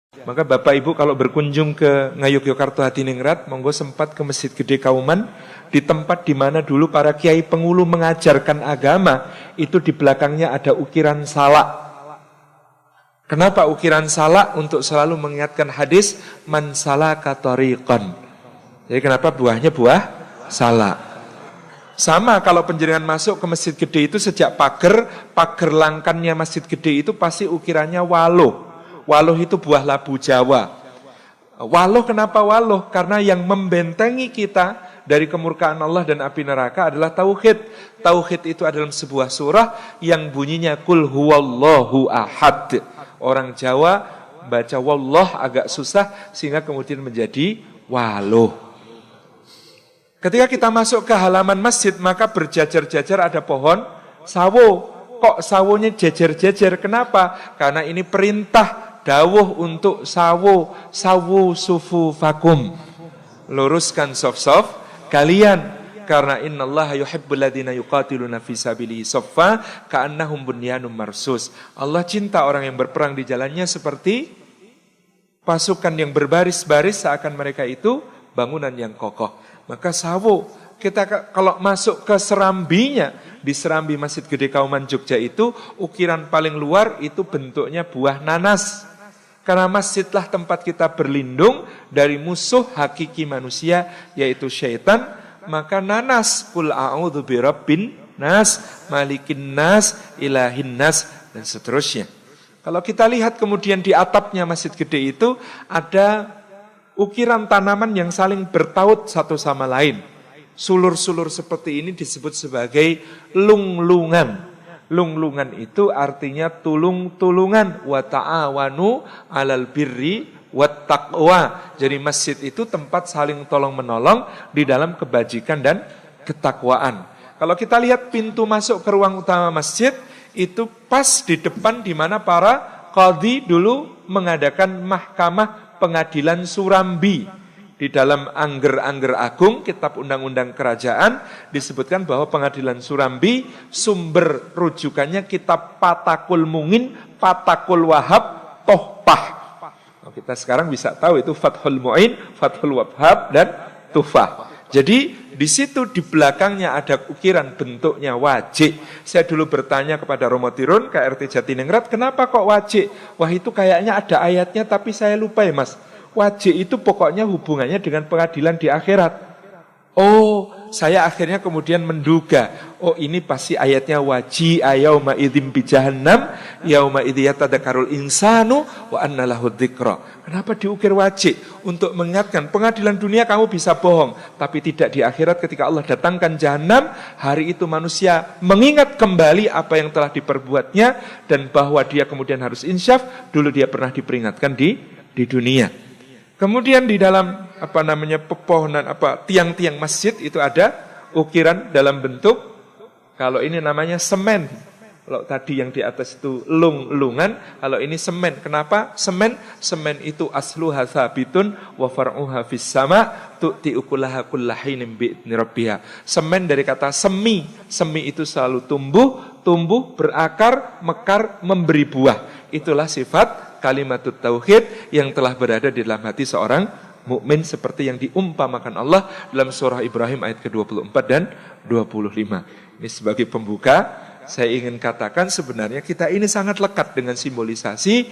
Maka Bapak Ibu kalau berkunjung ke Ngayogyakarta Hadiningrat, monggo sempat ke Masjid Gede Kauman, di tempat di mana dulu para kiai pengulu mengajarkan agama, itu di belakangnya ada ukiran salak. Kenapa ukiran salak? Untuk selalu mengingatkan hadis man salaka tariqan. Jadi kenapa buahnya buah salak? Sama kalau penjenengan masuk ke Masjid Gede itu sejak pagar langkannya Masjid Gede itu pasti ukirannya waluh. Waluh itu buah labu Jawa. Waluh kenapa waluh? Karena yang membentengi kita dari kemurkaan Allah dan api neraka adalah tauhid. Tauhid itu adalah sebuah surah yang bunyinya kul huwallahu ahad. Orang Jawa baca wallah agak susah sehingga kemudian menjadi waluh. Ketika kita masuk ke halaman masjid maka berjajar-jajar ada pohon sawo. Kok sawonya jejer-jejer? Kenapa? Karena ini perintah dawuh untuk sawo sufu fakum. Luruskan saf-saf kalian. Karena innallaha yuhibbul ladzina yuqatiluna fi sabilihi saffa ka'annahum bunyanun marsus. Allah cinta orang yang berperang di jalannya seperti pasukan yang berbaris-baris seakan mereka itu bangunan yang kokoh. Maka sawo, kita kalau masuk ke serambinya, di serambi Masjid Gede Kauman Jogja itu, ukiran paling luar itu bentuknya buah nanas. Karena masjidlah tempat kita berlindung dari musuh hakiki manusia, yaitu syaitan. Maka nanas, kul a'udzu birabbin nas, malikin nas, ilahin nas, dan seterusnya. Kalau kita lihat kemudian di atapnya Masjid Gede itu ada ukiran tanaman yang saling bertaut satu sama lain. Sulur-sulur seperti ini disebut sebagai lunglungan. Lunglungan itu artinya tulung-tulungan. Wa ta'awanu 'alal birri wat taqwa. Jadi masjid itu tempat saling tolong menolong di dalam kebajikan dan ketakwaan. Kalau kita lihat pintu masuk ke ruang utama masjid itu pas di depan di mana para qadhi dulu mengadakan mahkamah pengadilan Surambi. Di dalam Angger-Angger Agung, kitab undang-undang kerajaan, disebutkan bahwa pengadilan Surambi sumber rujukannya kitab Patakul Mungin, Patakul Wahab, Tohpah. Kita sekarang bisa tahu itu Fathul Mu'in, Fathul Wahab, dan Tufah. Jadi di situ di belakangnya ada ukiran bentuknya wajik. Saya dulu bertanya kepada Romo Tirun, KRT Jatiningrat, kenapa kok wajik? Wah itu kayaknya ada ayatnya tapi saya lupa ya mas. Wajik itu pokoknya hubungannya dengan pengadilan di akhirat. Oh, saya akhirnya kemudian menduga, oh ini pasti ayatnya waji'a yauma idzim bi jahannam yauma idzi yatadzakarul insanu wa anna lahu dzikra. Kenapa diukir wajik? Untuk mengingatkan pengadilan dunia kamu bisa bohong, tapi tidak di akhirat ketika Allah datangkan jahanam, hari itu manusia mengingat kembali apa yang telah diperbuatnya dan bahwa dia kemudian harus insyaf, dulu dia pernah diperingatkan di dunia. Kemudian di dalam pepohonan tiang-tiang masjid itu ada ukiran dalam bentuk, kalau ini namanya semen. Kalau tadi yang di atas itu lungan, kalau ini semen. Kenapa semen? Semen itu asluha tsabitun wa far'uha fis sama tu'ti ukulaha kullahinin bi'idzni rabbiha. Semen dari kata semi. Semi itu selalu tumbuh, berakar, mekar, memberi buah. Itulah sifat kalimatut tauhid yang telah berada di dalam hati seorang mukmin seperti yang diumpamakan Allah dalam surah Ibrahim ayat ke-24 dan 25. Ini sebagai pembuka, saya ingin katakan sebenarnya kita ini sangat lekat dengan simbolisasi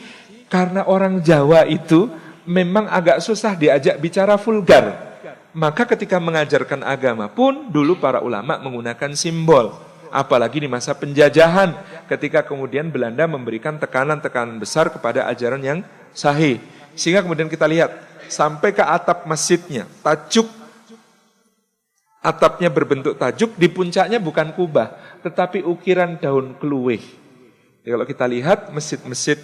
karena orang Jawa itu memang agak susah diajak bicara vulgar. Maka ketika mengajarkan agama pun dulu para ulama menggunakan simbol. Apalagi di masa penjajahan ketika kemudian Belanda memberikan tekanan-tekanan besar kepada ajaran yang sahih. Sehingga kemudian kita lihat sampai ke atap masjidnya, tajuk atapnya berbentuk tajuk, di puncaknya bukan kubah, tetapi ukiran daun keluih. Jadi kalau kita lihat masjid-masjid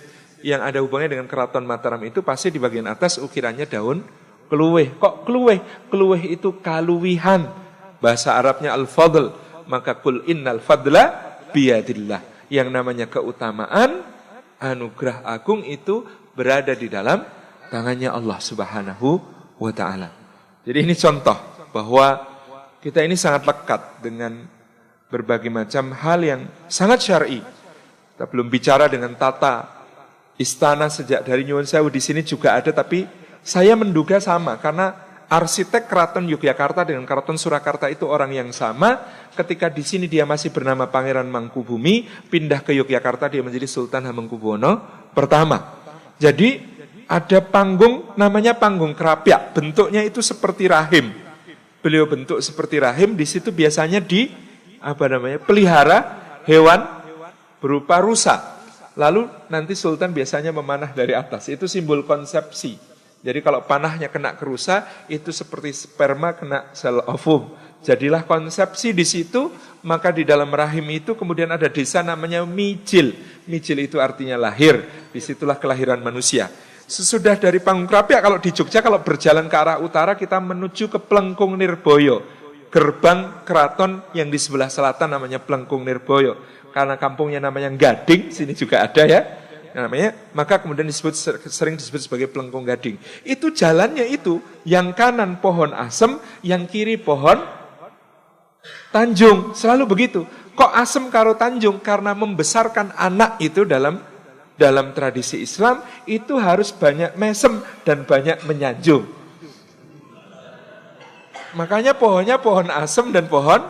yang ada hubungannya dengan Keraton Mataram itu pasti di bagian atas ukirannya daun keluih. Kok keluih? Keluih itu kaluwihan. Bahasa Arabnya al-fadl. Maka kul innal fadla biyadillah. Yang namanya keutamaan, anugerah agung itu berada di dalam tangannya Allah Subhanahu wa ta'ala. Jadi ini contoh bahwa kita ini sangat lekat dengan berbagai macam hal yang sangat syar'i. Kita belum bicara dengan tata istana sejak dari Nyuwun Sewu di sini juga ada, tapi saya menduga sama karena arsitek Keraton Yogyakarta dengan Keraton Surakarta itu orang yang sama. Ketika di sini dia masih bernama Pangeran Mangkubumi, pindah ke Yogyakarta dia menjadi Sultan Hamengkubuwono pertama. Jadi ada panggung namanya panggung Krapyak, bentuknya itu seperti rahim. Beliau bentuk seperti rahim, di situ biasanya pelihara hewan berupa rusa. Lalu nanti Sultan biasanya memanah dari atas, itu simbol konsepsi. Jadi kalau panahnya kena ke rusa, itu seperti sperma kena sel ovum. Jadilah konsepsi di situ, maka di dalam rahim itu kemudian ada desa namanya Mijil. Mijil itu artinya lahir, disitulah kelahiran manusia. Sesudah dari panggung Krapyak, kalau di Jogja, kalau berjalan ke arah utara, kita menuju ke Plengkung Nirboyo. Gerbang keraton yang di sebelah selatan namanya Plengkung Nirboyo. Karena kampungnya namanya Gading, sini juga ada ya. Namanya, maka kemudian sering disebut sebagai Plengkung Gading. Itu jalannya itu, yang kanan pohon asem, yang kiri pohon tanjung. Selalu begitu. Kok asem karo tanjung? Karena membesarkan anak itu dalam tradisi Islam, itu harus banyak mesem dan banyak menyanjung. Makanya pohonnya pohon asem dan pohon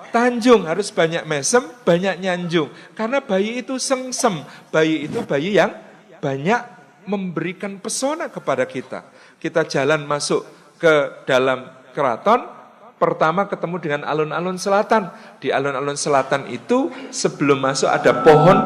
tanjung, harus banyak mesem, banyak nyanjung. Karena bayi itu sengsem, bayi itu bayi yang banyak memberikan pesona kepada kita. Kita jalan masuk ke dalam keraton, pertama ketemu dengan alun-alun selatan. Di alun-alun selatan itu sebelum masuk ada pohon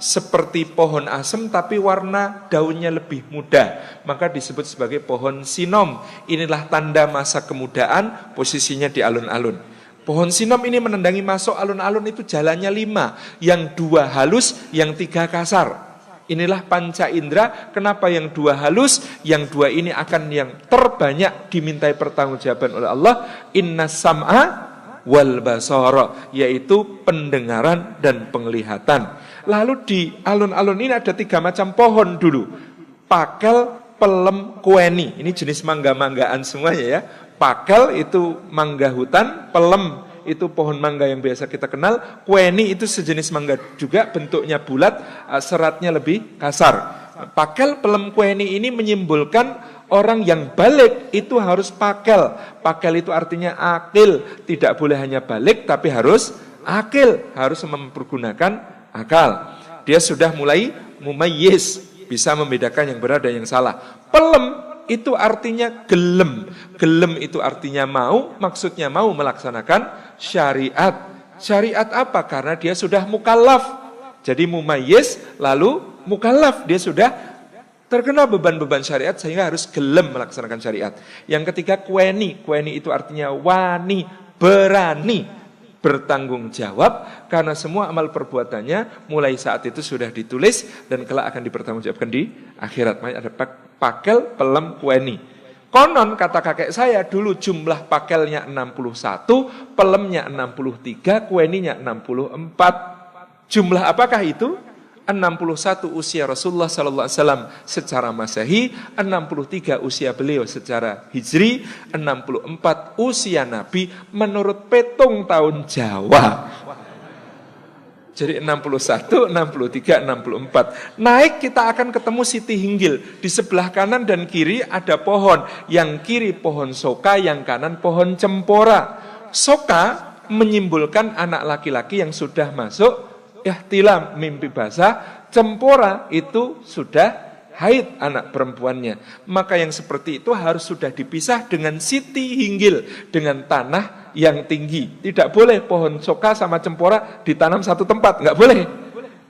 seperti pohon asem tapi warna daunnya lebih muda. Maka disebut sebagai pohon sinom. Inilah tanda masa kemudaan, posisinya di alun-alun. Pohon sinom ini menendangi masuk alun-alun itu jalannya 5, yang 2 halus, yang 3 kasar. Inilah panca indera, kenapa yang 2 halus, yang 2 ini akan yang terbanyak dimintai pertanggungjawaban oleh Allah, inna sam'a wal basara, yaitu pendengaran dan penglihatan. Lalu di alun-alun ini ada 3 macam pohon dulu. Pakel, pelem, kueni. Ini jenis mangga-manggaan semuanya ya. Pakel itu mangga hutan, pelem itu pohon mangga yang biasa kita kenal, kueni itu sejenis mangga juga, bentuknya bulat, seratnya lebih kasar. Pakel, pelem, kueni ini menyimbolkan orang yang balik itu harus pakel. Pakel itu artinya akil, tidak boleh hanya balik tapi harus akil, harus mempergunakan akal. Dia sudah mulai mumayyiz, bisa membedakan yang benar dan yang salah. Pelem itu artinya gelem. Gelem itu artinya mau, maksudnya mau melaksanakan syariat. Syariat apa? Karena dia sudah mukallaf. Jadi mumayyiz lalu mukallaf, dia sudah terkena beban-beban syariat sehingga harus gelem melaksanakan syariat. Yang ketiga kueni. Kueni itu artinya wani, berani, bertanggung jawab karena semua amal perbuatannya mulai saat itu sudah ditulis dan kelak akan dipertanggungjawabkan di akhirat. Makanya ada pakel, pelem, kueni. Konon kata kakek saya dulu jumlah pakelnya 61, pelemnya 63, kueninya 64. Jumlah apakah itu? 61 usia Rasulullah sallallahu alaihi wasallam secara Masehi, 63 usia beliau secara Hijri, 64 usia Nabi menurut petung tahun Jawa. Jadi 61, 63, 64. Naik kita akan ketemu Siti Hinggil. Di sebelah kanan dan kiri ada pohon. Yang kiri pohon soka, yang kanan pohon cempora. Soka menyimbolkan anak laki-laki yang sudah masuk ihtilam, mimpi basah. Cempora itu sudah haid anak perempuannya. Maka yang seperti itu harus sudah dipisah dengan Siti Hinggil, dengan tanah yang tinggi. Tidak boleh pohon soka sama cempora ditanam satu tempat, nggak boleh.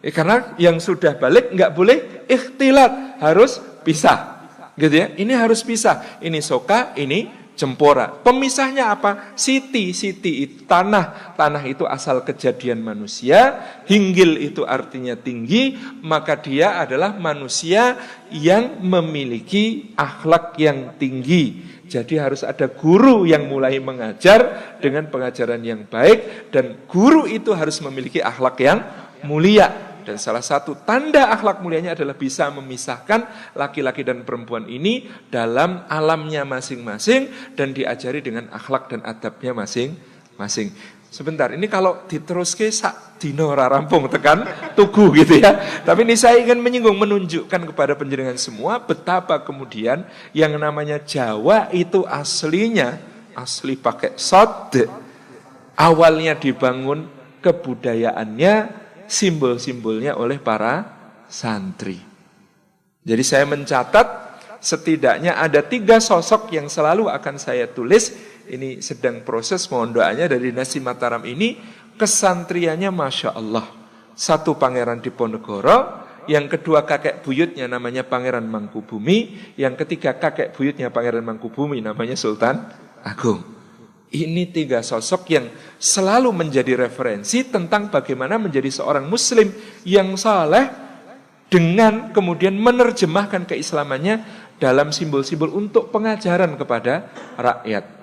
Karena yang sudah balik nggak boleh ikhtilat, harus pisah. Gitu ya. Ini harus pisah. Ini soka, ini cempora. Pemisahnya apa? Siti itu tanah. Tanah itu asal kejadian manusia. Hinggil itu artinya tinggi. Maka dia adalah manusia yang memiliki akhlak yang tinggi. Jadi harus ada guru yang mulai mengajar dengan pengajaran yang baik. Dan guru itu harus memiliki akhlak yang mulia. Dan salah satu tanda akhlak mulianya adalah bisa memisahkan laki-laki dan perempuan ini dalam alamnya masing-masing dan diajari dengan akhlak dan adabnya masing-masing. Sebentar, ini kalau diteruske sak dino ora rampung tekan tugu gitu ya. Tapi ini saya ingin menyinggung, menunjukkan kepada penjenengan semua betapa kemudian yang namanya Jawa itu aslinya asli pakai sod. Awalnya dibangun kebudayaannya, simbol-simbolnya oleh para santri. Jadi saya mencatat setidaknya ada 3 sosok yang selalu akan saya tulis. Ini sedang proses, mohon doanya dari Nasi Mataram ini. Kesantriannya Masya Allah. 1 Pangeran Diponegoro, yang kedua kakek buyutnya namanya Pangeran Mangkubumi, yang ketiga kakek buyutnya Pangeran Mangkubumi namanya Sultan Agung. Ini 3 sosok yang selalu menjadi referensi tentang bagaimana menjadi seorang muslim yang saleh dengan kemudian menerjemahkan keislamannya dalam simbol-simbol untuk pengajaran kepada rakyat.